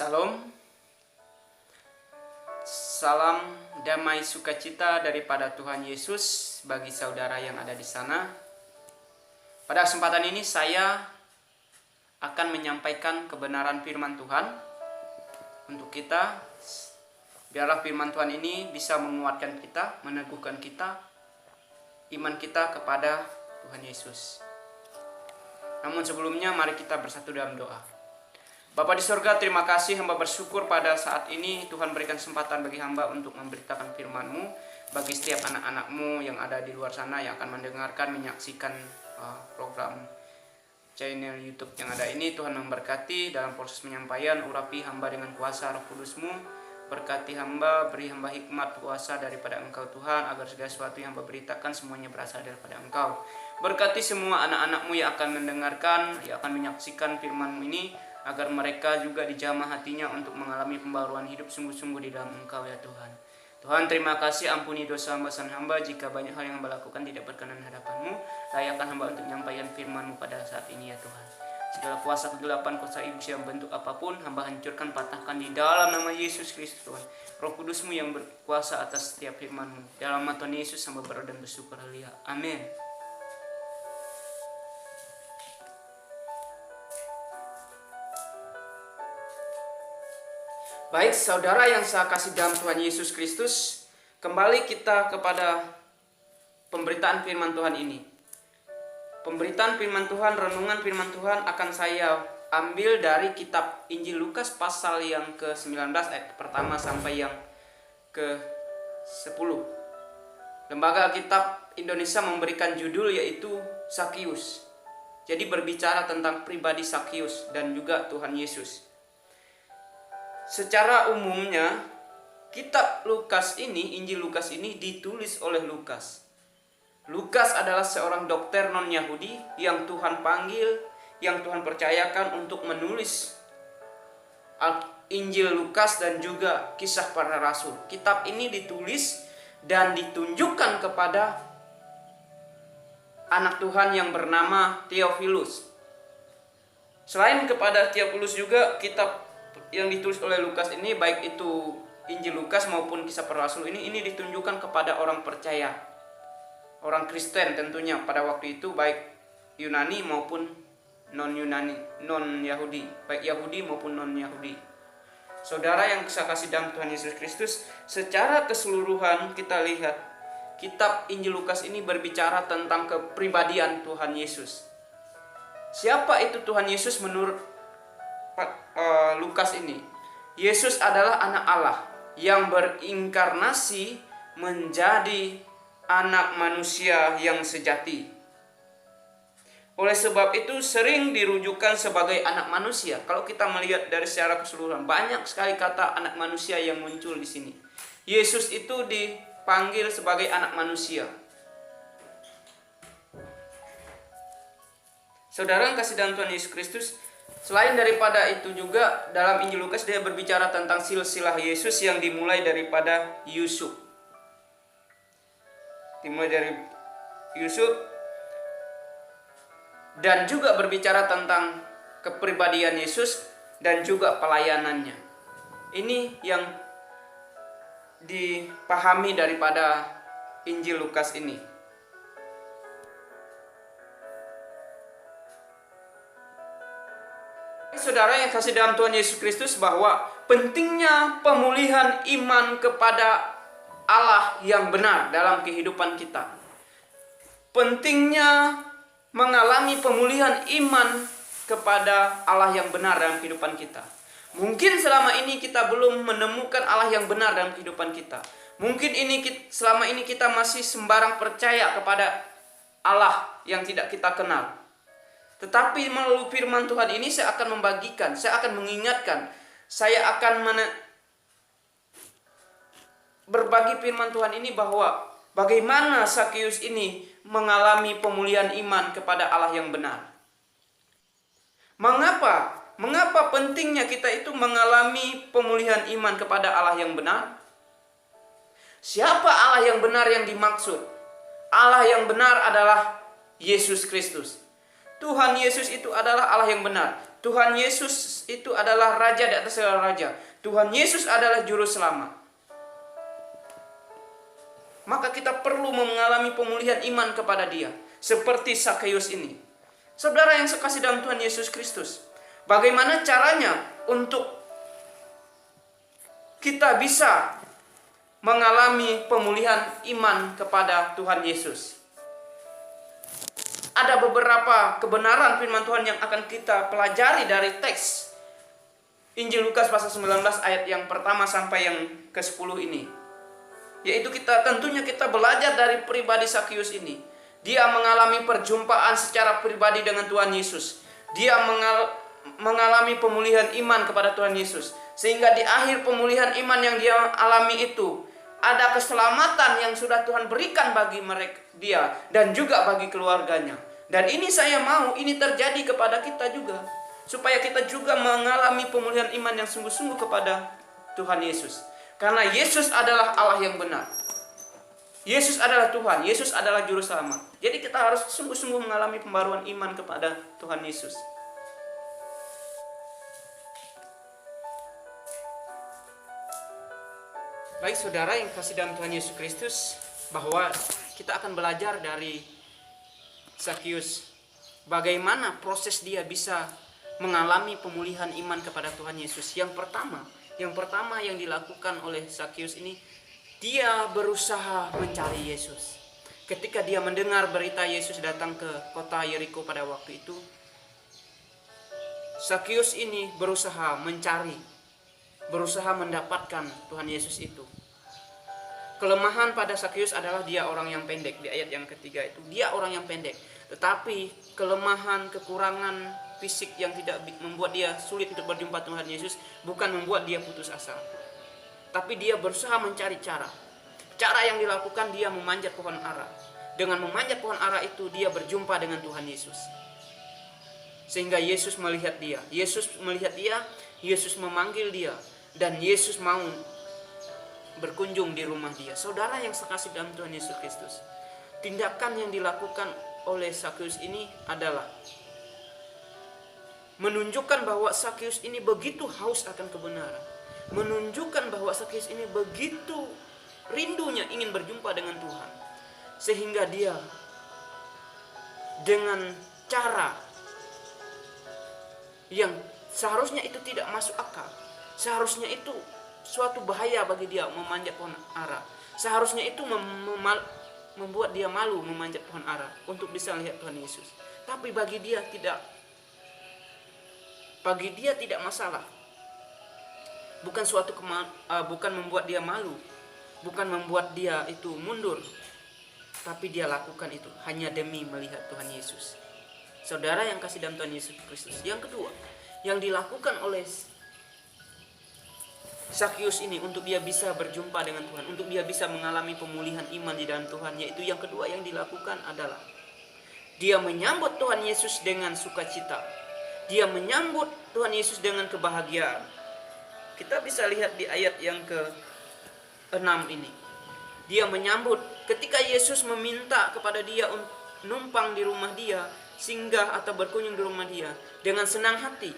Salam, salam damai sukacita daripada Tuhan Yesus bagi saudara yang ada di sana. Pada kesempatan ini saya akan menyampaikan kebenaran firman Tuhan untuk kita. Biarlah firman Tuhan ini bisa menguatkan kita, meneguhkan kita, iman kita kepada Tuhan Yesus. Namun sebelumnya mari kita bersatu dalam doa. Bapa di sorga, terima kasih, hamba bersyukur pada saat ini Tuhan berikan kesempatan bagi hamba untuk memberitakan firman-Mu bagi setiap anak-anak-Mu yang ada di luar sana yang akan mendengarkan, menyaksikan program channel YouTube yang ada ini. Tuhan memberkati dalam proses penyampaian, urapi hamba dengan kuasa Roh Kudus-Mu. Berkati hamba, beri hamba hikmat kuasa daripada Engkau Tuhan, agar segala sesuatu yang hamba beritakan semuanya berasal daripada Engkau. Berkati semua anak-anak-Mu yang akan mendengarkan, yang akan menyaksikan firman-Mu ini, agar mereka juga dijamah hatinya untuk mengalami pembaruan hidup sungguh-sungguh di dalam Engkau ya Tuhan. Tuhan, terima kasih, ampuni dosa hamba jika banyak hal yang hamba lakukan tidak berkenan hadapan-Mu. Layakkan hamba untuk menyampaikan firman-Mu pada saat ini ya Tuhan. Segala kuasa kegelapan, kuasa iblis yang bentuk apapun, hamba hancurkan, patahkan di dalam nama Yesus Kristus Tuhan. Roh Kudus-Mu yang berkuasa atas setiap firman-Mu. Dalam nama Tuhan Yesus hamba berdoa dan bersyukur, haleluya. Amin. Baik saudara yang saya kasih dalam Tuhan Yesus Kristus, kembali kita kepada pemberitaan firman Tuhan ini. Pemberitaan firman Tuhan, renungan firman Tuhan akan saya ambil dari kitab Injil Lukas pasal yang ke-19 ayat pertama sampai yang ke-10. Lembaga Alkitab Indonesia memberikan judul yaitu Sakius. Jadi berbicara tentang pribadi Sakius dan juga Tuhan Yesus. Secara umumnya, kitab Lukas ini, Injil Lukas ini ditulis oleh Lukas. Lukas adalah seorang dokter non-Yahudi yang Tuhan panggil, yang Tuhan percayakan untuk menulis Injil Lukas dan juga kisah para rasul. Kitab ini ditulis dan ditunjukkan kepada anak Tuhan yang bernama Theophilus. Selain kepada Theophilus juga, kitab yang ditulis oleh Lukas ini, baik itu Injil Lukas maupun kisah para rasul ini ditunjukkan kepada orang percaya, orang Kristen tentunya pada waktu itu, baik Yunani maupun non-Yunani, non-Yahudi, baik Yahudi maupun non-Yahudi. Saudara yang saya kasih dalam Tuhan Yesus Kristus, secara keseluruhan kita lihat kitab Injil Lukas ini berbicara tentang kepribadian Tuhan Yesus. Siapa itu Tuhan Yesus menurut Lukas ini? Yesus adalah anak Allah yang berinkarnasi menjadi anak manusia yang sejati. Oleh sebab itu sering dirujukan sebagai anak manusia. Kalau kita melihat dari secara keseluruhan, banyak sekali kata anak manusia yang muncul di sini. Yesus itu dipanggil sebagai anak manusia. Saudara yang kasih dalam Tuhan Yesus Kristus, selain daripada itu juga dalam Injil Lukas dia berbicara tentang silsilah Yesus yang dimulai daripada Yusuf. Dimulai dari Yusuf dan juga berbicara tentang kepribadian Yesus dan juga pelayanannya. Ini yang dipahami daripada Injil Lukas ini. Saudara yang kasih dalam Tuhan Yesus Kristus, bahwa pentingnya pemulihan iman kepada Allah yang benar dalam kehidupan kita. Pentingnya mengalami pemulihan iman kepada Allah yang benar dalam kehidupan kita. Mungkin selama ini kita belum menemukan Allah yang benar dalam kehidupan kita. Mungkin selama ini kita masih sembarang percaya kepada Allah yang tidak kita kenal. Tetapi melalui firman Tuhan ini saya akan membagikan, saya akan mengingatkan, saya akan berbagi firman Tuhan ini bahwa bagaimana Sakius ini mengalami pemulihan iman kepada Allah yang benar. Mengapa pentingnya kita itu mengalami pemulihan iman kepada Allah yang benar? Siapa Allah yang benar yang dimaksud? Allah yang benar adalah Yesus Kristus. Tuhan Yesus itu adalah Allah yang benar. Tuhan Yesus itu adalah Raja di atas segala raja. Tuhan Yesus adalah Juru Selamat. Maka kita perlu mengalami pemulihan iman kepada Dia, seperti Zakheus ini. Saudara yang sekasih dalam Tuhan Yesus Kristus, bagaimana caranya untuk kita bisa mengalami pemulihan iman kepada Tuhan Yesus? Ada beberapa kebenaran firman Tuhan yang akan kita pelajari dari teks Injil Lukas pasal 19 ayat yang pertama sampai yang ke-10 ini. Yaitu tentunya kita belajar dari pribadi Zakheus ini. Dia mengalami perjumpaan secara pribadi dengan Tuhan Yesus. Dia mengalami pemulihan iman kepada Tuhan Yesus. Sehingga di akhir pemulihan iman yang dia alami itu, ada keselamatan yang sudah Tuhan berikan bagi dia dan juga bagi keluarganya. Dan ini saya mau ini terjadi kepada kita juga, supaya kita juga mengalami pemulihan iman yang sungguh-sungguh kepada Tuhan Yesus. Karena Yesus adalah Allah yang benar. Yesus adalah Tuhan, Yesus adalah Juru Selamat. Jadi kita harus sungguh-sungguh mengalami pembaruan iman kepada Tuhan Yesus. Baik saudara yang kasih dalam Tuhan Yesus Kristus, bahwa kita akan belajar dari Zakheus, bagaimana proses dia bisa mengalami pemulihan iman kepada Tuhan Yesus. Yang pertama yang dilakukan oleh Zakheus ini, dia berusaha mencari Yesus. Ketika dia mendengar berita Yesus datang ke kota Yeriko pada waktu itu, Zakheus ini berusaha mencari, berusaha mendapatkan Tuhan Yesus itu. Kelemahan pada Zakheus adalah dia orang yang pendek. Di ayat yang ketiga itu, dia orang yang pendek. Tetapi kelemahan, kekurangan fisik yang tidak membuat dia sulit untuk berjumpa Tuhan Yesus bukan membuat dia putus asa. Tapi dia berusaha mencari cara. Cara yang dilakukan, dia memanjat pohon ara. Dengan memanjat pohon ara itu, dia berjumpa dengan Tuhan Yesus. Sehingga Yesus melihat dia. Yesus memanggil dia. Dan Yesus mau berkunjung di rumah dia. Saudara yang sekasih dalam Tuhan Yesus Kristus, tindakan yang dilakukan oleh Zakheus ini adalah menunjukkan bahwa Zakheus ini begitu haus akan kebenaran. Menunjukkan bahwa Zakheus ini begitu rindunya ingin berjumpa dengan Tuhan. Sehingga dia dengan cara yang seharusnya itu tidak masuk akal, seharusnya itu suatu bahaya bagi dia memanjat pohon ara. Seharusnya itu membuat dia malu memanjat pohon ara untuk bisa melihat Tuhan Yesus. Tapi bagi dia tidak masalah. Bukan bukan membuat dia malu, bukan membuat dia itu mundur. Tapi dia lakukan itu hanya demi melihat Tuhan Yesus. Saudara yang kasih dalam Tuhan Yesus Kristus. Yang kedua, yang dilakukan oleh Zakheus ini untuk dia bisa berjumpa dengan Tuhan, untuk dia bisa mengalami pemulihan iman di dalam Tuhan, yaitu yang kedua yang dilakukan adalah dia menyambut Tuhan Yesus dengan sukacita. Dia menyambut Tuhan Yesus dengan kebahagiaan. Kita bisa lihat di ayat yang ke-6 ini. Dia menyambut ketika Yesus meminta kepada dia untuk numpang di rumah dia, singgah atau berkunjung di rumah dia dengan senang hati.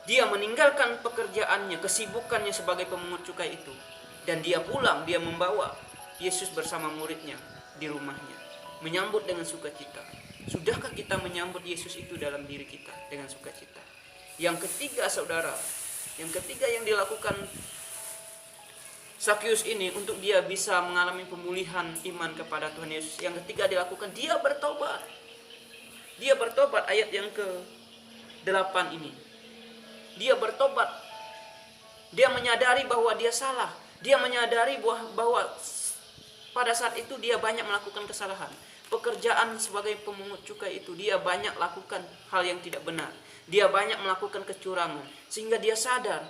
Dia meninggalkan pekerjaannya, kesibukannya sebagai pemungut cukai itu. Dan dia pulang, dia membawa Yesus bersama muridnya di rumahnya. Menyambut dengan sukacita. Sudahkah kita menyambut Yesus itu dalam diri kita dengan sukacita? Yang ketiga saudara, yang ketiga yang dilakukan Zakheus ini untuk dia bisa mengalami pemulihan iman kepada Tuhan Yesus. Yang ketiga dilakukan, dia bertobat. Dia bertobat, ayat yang ke-8 ini. Dia bertobat. Dia menyadari bahwa dia salah. Dia menyadari bahwa pada saat itu dia banyak melakukan kesalahan. Pekerjaan sebagai pemungut cukai itu dia banyak lakukan hal yang tidak benar. Dia banyak melakukan kecurangan. Sehingga dia sadar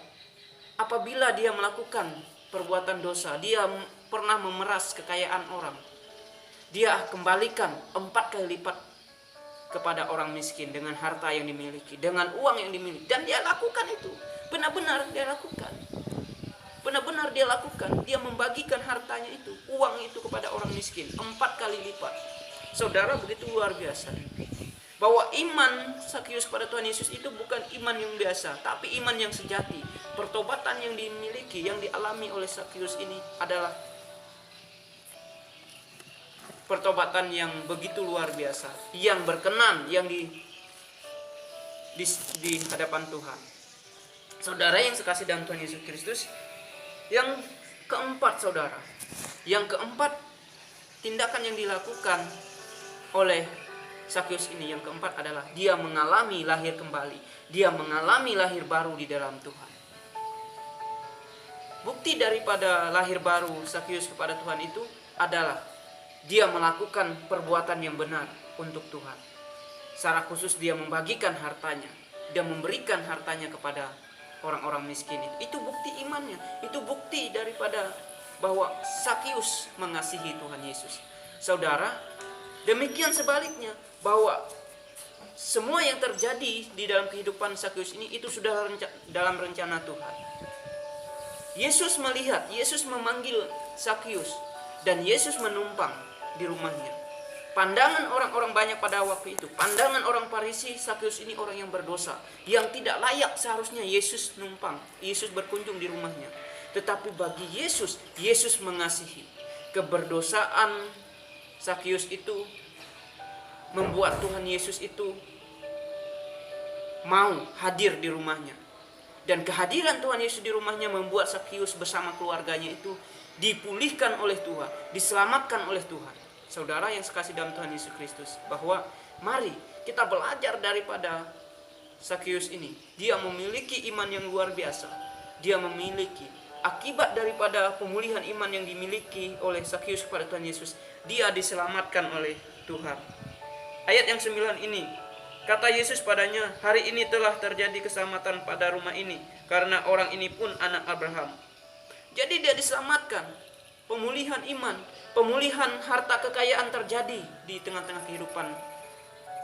apabila dia melakukan perbuatan dosa, dia pernah memeras kekayaan orang. Dia kembalikan 4 kali lipat kepada orang miskin dengan harta yang dimiliki, dengan uang yang dimiliki. Dan dia lakukan itu. Benar-benar dia lakukan. Benar-benar dia lakukan. Dia membagikan hartanya itu, uang itu kepada orang miskin 4 kali lipat. Saudara, begitu luar biasa. bahwa iman Sakyus kepada Tuhan Yesus itu bukan iman yang biasa, tapi iman yang sejati. Pertobatan yang dimiliki, yang dialami oleh Sakyus ini adalah pertobatan yang begitu luar biasa, yang berkenan, yang di hadapan Tuhan. Saudara yang sekasih dalam Tuhan Yesus Kristus, yang keempat saudara, yang keempat tindakan yang dilakukan oleh Sakyus ini, yang keempat adalah dia mengalami lahir kembali. Dia mengalami lahir baru di dalam Tuhan. Bukti daripada lahir baru Sakyus kepada Tuhan itu adalah dia melakukan perbuatan yang benar untuk Tuhan. Secara khusus dia membagikan hartanya, dia memberikan hartanya kepada orang-orang miskin. Itu bukti imannya, itu bukti daripada bahwa Sakyus mengasihi Tuhan Yesus. Saudara, demikian sebaliknya, bahwa semua yang terjadi di dalam kehidupan Sakyus ini itu sudah dalam rencana Tuhan. Yesus melihat, Yesus memanggil Sakyus, dan Yesus menumpang di rumahnya. Pandangan orang-orang banyak pada waktu itu, pandangan orang Farisi, Sakyus ini orang yang berdosa, yang tidak layak seharusnya Yesus numpang, Yesus berkunjung di rumahnya. Tetapi bagi Yesus, Yesus mengasihi. Keberdosaan Sakyus itu membuat Tuhan Yesus itu mau hadir di rumahnya. Dan kehadiran Tuhan Yesus di rumahnya membuat Sakyus bersama keluarganya itu dipulihkan oleh Tuhan, diselamatkan oleh Tuhan. Saudara yang sekasih dalam Tuhan Yesus Kristus, bahwa mari kita belajar daripada Sakyus ini. Dia memiliki iman yang luar biasa. Dia memiliki akibat daripada pemulihan iman yang dimiliki oleh Sakyus kepada Tuhan Yesus. Dia diselamatkan oleh Tuhan. Ayat yang 9 ini, kata Yesus padanya, hari ini telah terjadi keselamatan pada rumah ini, karena orang ini pun anak Abraham. Jadi dia diselamatkan. Pemulihan iman, pemulihan harta kekayaan terjadi di tengah-tengah kehidupan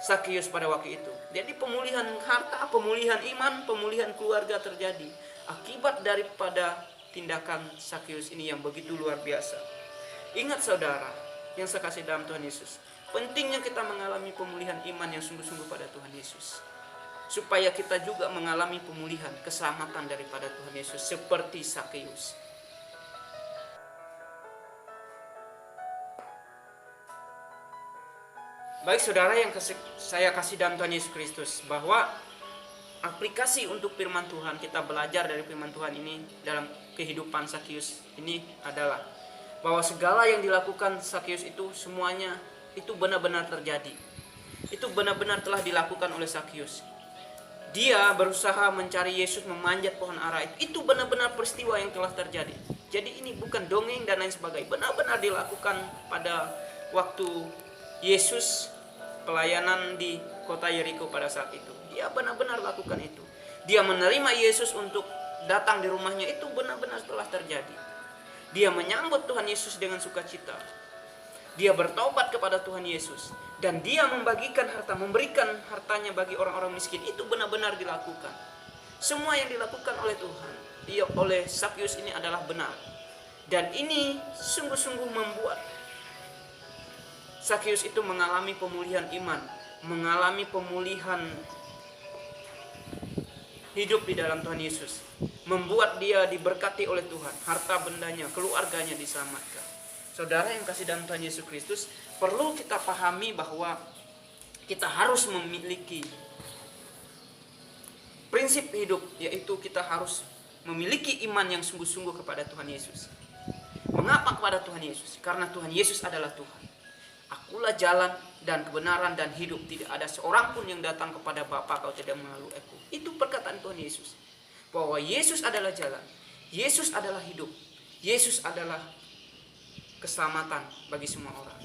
Sakyus pada waktu itu. Jadi pemulihan harta, pemulihan iman, pemulihan keluarga terjadi akibat daripada tindakan Sakyus ini yang begitu luar biasa. Ingat saudara yang sekasih dalam Tuhan Yesus, pentingnya kita mengalami pemulihan iman yang sungguh-sungguh pada Tuhan Yesus, supaya kita juga mengalami pemulihan keselamatan daripada Tuhan Yesus seperti Sakyus. Baik saudara yang saya kasih dalam Tuhan Yesus Kristus, bahwa aplikasi untuk firman Tuhan, kita belajar dari firman Tuhan ini dalam kehidupan Sakyus ini adalah bahwa segala yang dilakukan Sakyus itu semuanya itu benar-benar terjadi. Itu benar-benar telah dilakukan oleh Sakyus. Dia berusaha mencari Yesus, memanjat pohon ara. Itu benar-benar peristiwa yang telah terjadi. Jadi ini bukan dongeng dan lain sebagainya. Benar-benar dilakukan pada waktu Yesus pelayanan di kota Yeriko pada saat itu. Dia benar-benar lakukan itu. Dia menerima Yesus untuk datang di rumahnya, itu benar-benar telah terjadi. Dia menyambut Tuhan Yesus dengan sukacita. Dia bertobat kepada Tuhan Yesus, dan dia membagikan harta, memberikan hartanya bagi orang-orang miskin. Itu benar-benar dilakukan. Semua yang dilakukan oleh Tuhan, oleh Sakyus ini adalah benar. Dan ini sungguh-sungguh membuat Sakyus itu mengalami pemulihan iman, mengalami pemulihan hidup di dalam Tuhan Yesus, membuat dia diberkati oleh Tuhan, harta bendanya, keluarganya diselamatkan. Saudara yang kasih dalam Tuhan Yesus Kristus, perlu kita pahami bahwa kita harus memiliki prinsip hidup, yaitu kita harus memiliki iman yang sungguh-sungguh kepada Tuhan Yesus. Mengapa kepada Tuhan Yesus? Karena Tuhan Yesus adalah Tuhan. Akulah jalan dan kebenaran dan hidup. Tidak ada seorang pun yang datang kepada Bapa kalau tidak melalui aku. Itu perkataan Tuhan Yesus. Bahwa Yesus adalah jalan. Yesus adalah hidup. Yesus adalah keselamatan bagi semua orang.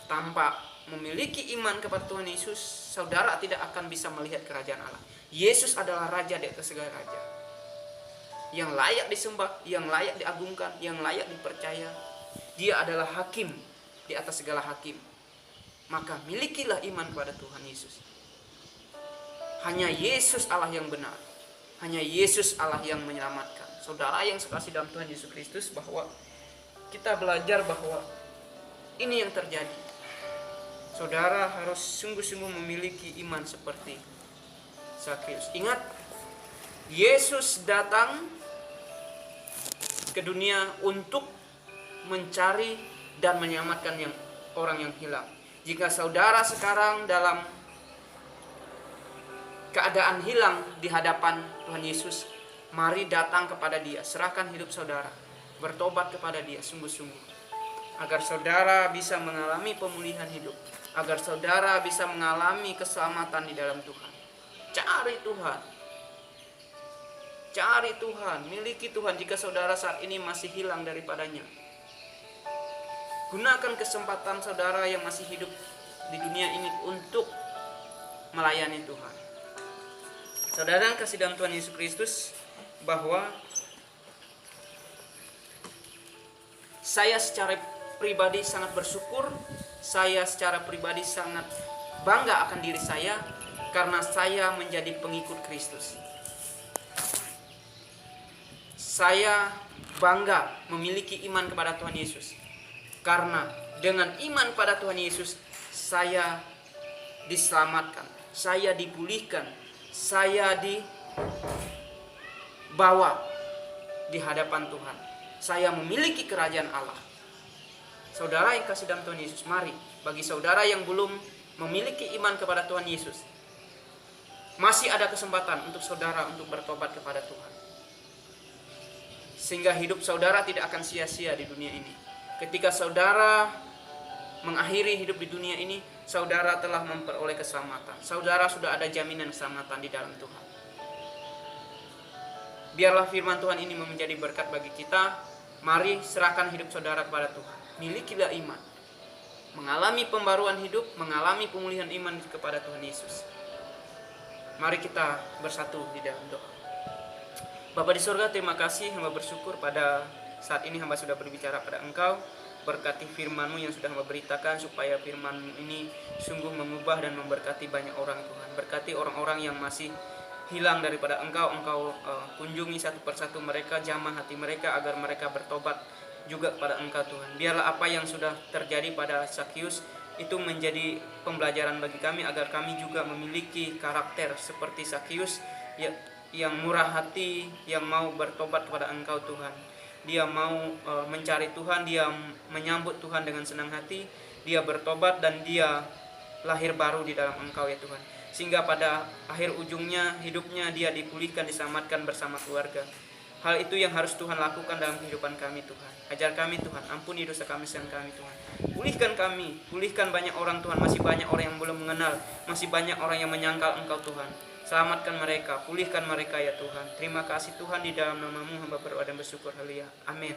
Tanpa memiliki iman kepada Tuhan Yesus, saudara tidak akan bisa melihat kerajaan Allah. Yesus adalah raja di atas segala raja, yang layak disembah, yang layak diagungkan, yang layak dipercaya. Dia adalah hakim di atas segala hakim. Maka milikilah iman kepada Tuhan Yesus. Hanya Yesus Allah yang benar. Hanya Yesus Allah yang menyelamatkan. Saudara yang sekasih dalam Tuhan Yesus Kristus, bahwa kita belajar bahwa ini yang terjadi. saudara harus sungguh-sungguh memiliki iman seperti Zakheus. Ingat, Yesus datang ke dunia untuk mencari dan menyelamatkan orang yang hilang. Jika saudara sekarang dalam keadaan hilang di hadapan Tuhan Yesus, mari datang kepada Dia, serahkan hidup saudara, bertobat kepada Dia sungguh-sungguh, agar saudara bisa mengalami pemulihan hidup, agar saudara bisa mengalami keselamatan di dalam Tuhan. Cari Tuhan, miliki Tuhan jika saudara saat ini masih hilang daripadanya. Gunakan kesempatan saudara yang masih hidup di dunia ini untuk melayani Tuhan. Saudara yang kasih dalam Tuhan Yesus Kristus, bahwa saya secara pribadi sangat bersyukur, saya secara pribadi sangat bangga akan diri saya karena saya menjadi pengikut Kristus. Saya bangga memiliki iman kepada Tuhan Yesus, karena dengan iman pada Tuhan Yesus saya diselamatkan, saya dipulihkan, saya dibawa di hadapan Tuhan. Saya memiliki kerajaan Allah. Saudara yang kasih dalam Tuhan Yesus, mari bagi saudara yang belum memiliki iman kepada Tuhan Yesus, masih ada kesempatan untuk saudara untuk bertobat kepada Tuhan, sehingga hidup saudara tidak akan sia-sia di dunia ini. Ketika saudara mengakhiri hidup di dunia ini, saudara telah memperoleh keselamatan. Saudara sudah ada jaminan keselamatan di dalam Tuhan. Biarlah firman Tuhan ini menjadi berkat bagi kita. Mari serahkan hidup saudara kepada Tuhan. Milikilah iman, mengalami pembaruan hidup, mengalami pemulihan iman kepada Tuhan Yesus. Mari kita bersatu di dalam doa. Bapa di surga, terima kasih, hamba bersyukur pada saat ini hamba sudah berbicara pada Engkau. Berkati firman-Mu yang sudah hamba beritakan, supaya firman-Mu ini sungguh mengubah dan memberkati banyak orang Tuhan. Berkati orang-orang yang masih hilang daripada Engkau, Engkau kunjungi satu persatu mereka, jamah hati mereka agar mereka bertobat juga kepada Engkau Tuhan. Biarlah apa yang sudah terjadi pada Zakheus itu menjadi pembelajaran bagi kami, agar kami juga memiliki karakter seperti Zakheus yang murah hati, yang mau bertobat kepada Engkau Tuhan. Dia mau mencari Tuhan, dia menyambut Tuhan dengan senang hati, dia bertobat dan dia lahir baru di dalam Engkau ya Tuhan. Sehingga pada akhir ujungnya hidupnya dia dipulihkan, diselamatkan bersama keluarga. Hal itu yang harus Tuhan lakukan dalam kehidupan kami Tuhan. Ajar kami Tuhan, ampuni dosa kami, kesalahan kami Tuhan. Pulihkan kami, pulihkan banyak orang Tuhan. Masih banyak orang yang belum mengenal, masih banyak orang yang menyangkal Engkau Tuhan. Selamatkan mereka, pulihkan mereka ya Tuhan. Terima kasih Tuhan, di dalam nama-Mu hamba berdoa dan bersyukur. Haleluya. Amin.